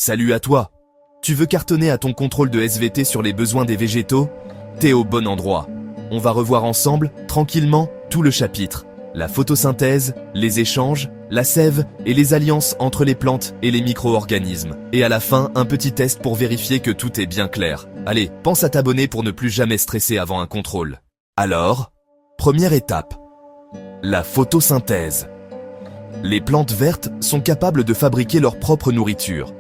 Salut à toi. Tu veux cartonner à ton contrôle de SVT sur les besoins des végétaux? T'es au bon endroit. On va revoir ensemble, tranquillement, tout le chapitre. La photosynthèse, les échanges, la sève et les alliances entre les plantes et les micro-organismes. Et à la fin, un petit test pour vérifier que tout est bien clair. Allez, pense à t'abonner pour ne plus jamais stresser avant un contrôle. Alors, première étape. La photosynthèse. Les plantes vertes sont capables de fabriquer leur propre nourriture.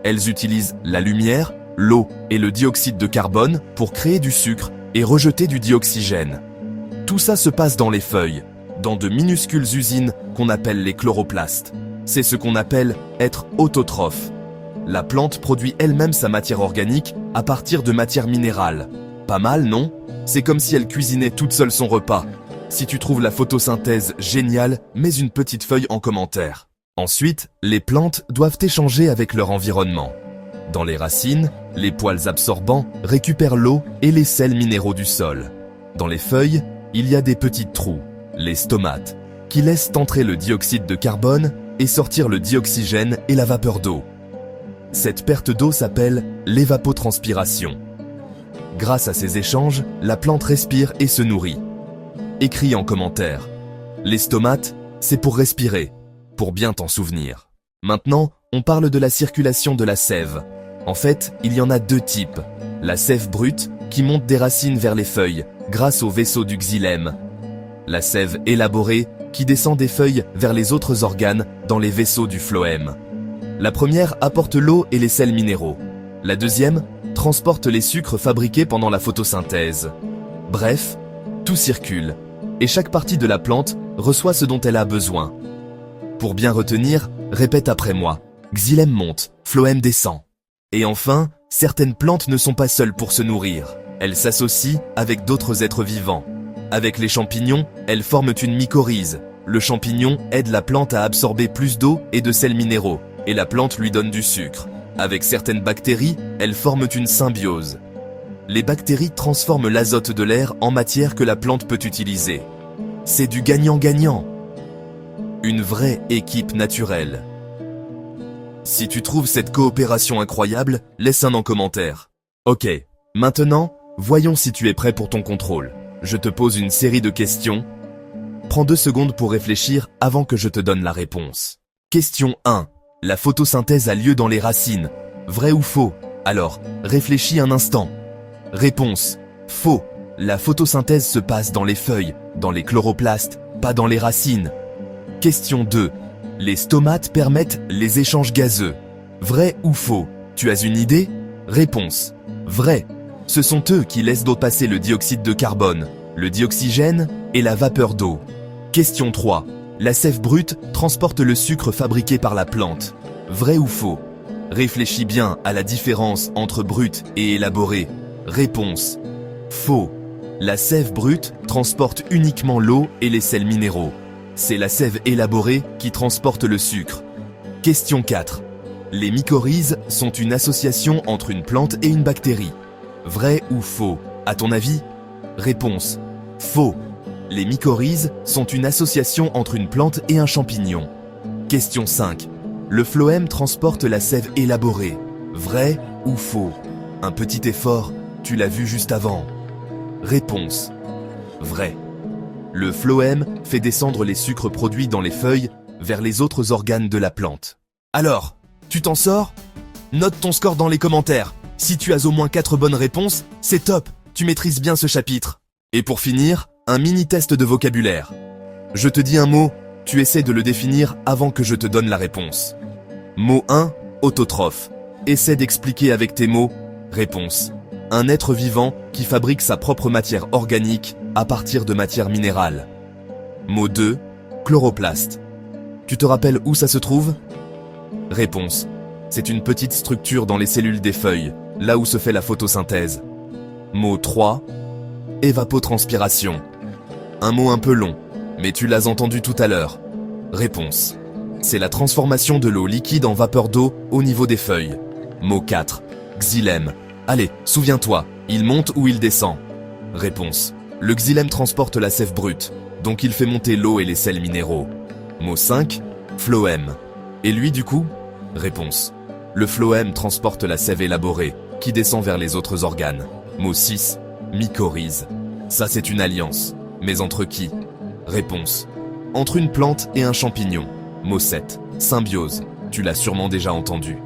Elles utilisent la lumière, l'eau et le dioxyde de carbone pour créer du sucre et rejeter du dioxygène. Tout ça se passe dans les feuilles, dans de minuscules usines qu'on appelle les chloroplastes. C'est ce qu'on appelle être autotrophe. La plante produit elle-même sa matière organique à partir de matière minérale. Pas mal, non? C'est comme si elle cuisinait toute seule son repas. Si tu trouves la photosynthèse géniale, mets une petite feuille en commentaire. Ensuite, les plantes doivent échanger avec leur environnement. Dans les racines, les poils absorbants récupèrent l'eau et les sels minéraux du sol. Dans les feuilles, il y a des petits trous, les stomates, qui laissent entrer le dioxyde de carbone et sortir le dioxygène et la vapeur d'eau. Cette perte d'eau s'appelle l'évapotranspiration. Grâce à ces échanges, la plante respire et se nourrit. Écris en commentaire. Les stomates, c'est pour respirer, pour bien t'en souvenir. Maintenant, on parle de la circulation de la sève. En fait, il y en a deux types. La sève brute, qui monte des racines vers les feuilles, grâce au vaisseau du xylème. La sève élaborée, qui descend des feuilles vers les autres organes dans les vaisseaux du phloème. La première apporte l'eau et les sels minéraux. La deuxième transporte les sucres fabriqués pendant la photosynthèse. Bref, tout circule, et chaque partie de la plante reçoit ce dont elle a besoin. Pour bien retenir, répète après moi. Xylème monte, phloème descend. Et enfin, certaines plantes ne sont pas seules pour se nourrir. Elles s'associent avec d'autres êtres vivants. Avec les champignons, elles forment une mycorrhize. Le champignon aide la plante à absorber plus d'eau et de sels minéraux, et la plante lui donne du sucre. Avec certaines bactéries, elles forment une symbiose. Les bactéries transforment l'azote de l'air en matière que la plante peut utiliser. C'est du gagnant-gagnant. Une vraie équipe naturelle. Si tu trouves cette coopération incroyable, laisse un en commentaire. Ok, maintenant, voyons si tu es prêt pour ton contrôle. Je te pose une série de questions. Prends 2 secondes pour réfléchir avant que je te donne la réponse. Question 1. La photosynthèse a lieu dans les racines. Vrai ou faux? Alors, réfléchis un instant. Réponse. Faux. La photosynthèse se passe dans les feuilles, dans les chloroplastes, pas dans les racines. Question 2. Les stomates permettent les échanges gazeux. Vrai ou faux? Tu as une idée? Réponse. Vrai. Ce sont eux qui laissent passer le dioxyde de carbone, le dioxygène et la vapeur d'eau. Question 3. La sève brute transporte le sucre fabriqué par la plante. Vrai ou faux? Réfléchis bien à la différence entre brut et élaboré. Réponse. Faux. La sève brute transporte uniquement l'eau et les sels minéraux. C'est la sève élaborée qui transporte le sucre. Question 4. Les mycorhizes sont une association entre une plante et une bactérie. Vrai ou faux? À ton avis? Réponse. Faux. Les mycorhizes sont une association entre une plante et un champignon. Question 5. Le phloème transporte la sève élaborée. Vrai ou faux? Un petit effort, tu l'as vu juste avant. Réponse. Vrai. Le phloème fait descendre les sucres produits dans les feuilles vers les autres organes de la plante. Alors, tu t'en sors? Note ton score dans les commentaires. Si tu as au moins 4 bonnes réponses, c'est top, tu maîtrises bien ce chapitre. Et pour finir, un mini test de vocabulaire. Je te dis un mot, tu essaies de le définir avant que je te donne la réponse. Mot 1, autotrophe. Essaie d'expliquer avec tes mots. Réponse. Un être vivant qui fabrique sa propre matière organique à partir de matière minérale. Mot 2, chloroplaste. Tu te rappelles où ça se trouve? Réponse. C'est une petite structure dans les cellules des feuilles, là où se fait la photosynthèse. Mot 3, évapotranspiration. Un mot un peu long, mais tu l'as entendu tout à l'heure. Réponse. C'est la transformation de l'eau liquide en vapeur d'eau au niveau des feuilles. Mot 4, xylème. Allez, souviens-toi, il monte ou il descend? Réponse. Le xylème transporte la sève brute, donc il fait monter l'eau et les sels minéraux. Mot 5, phloème. Et lui du coup? Réponse. Le phloème transporte la sève élaborée, qui descend vers les autres organes. Mot 6. Mycorhize. Ça c'est une alliance. Mais entre qui? Réponse. Entre une plante et un champignon. Mot 7. Symbiose. Tu l'as sûrement déjà entendu.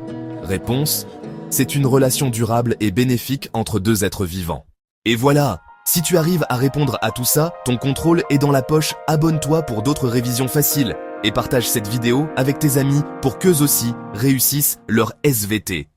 Réponse. C'est une relation durable et bénéfique entre deux êtres vivants. Et voilà! Si tu arrives à répondre à tout ça, ton contrôle est dans la poche, abonne-toi pour d'autres révisions faciles et partage cette vidéo avec tes amis pour qu'eux aussi réussissent leur SVT.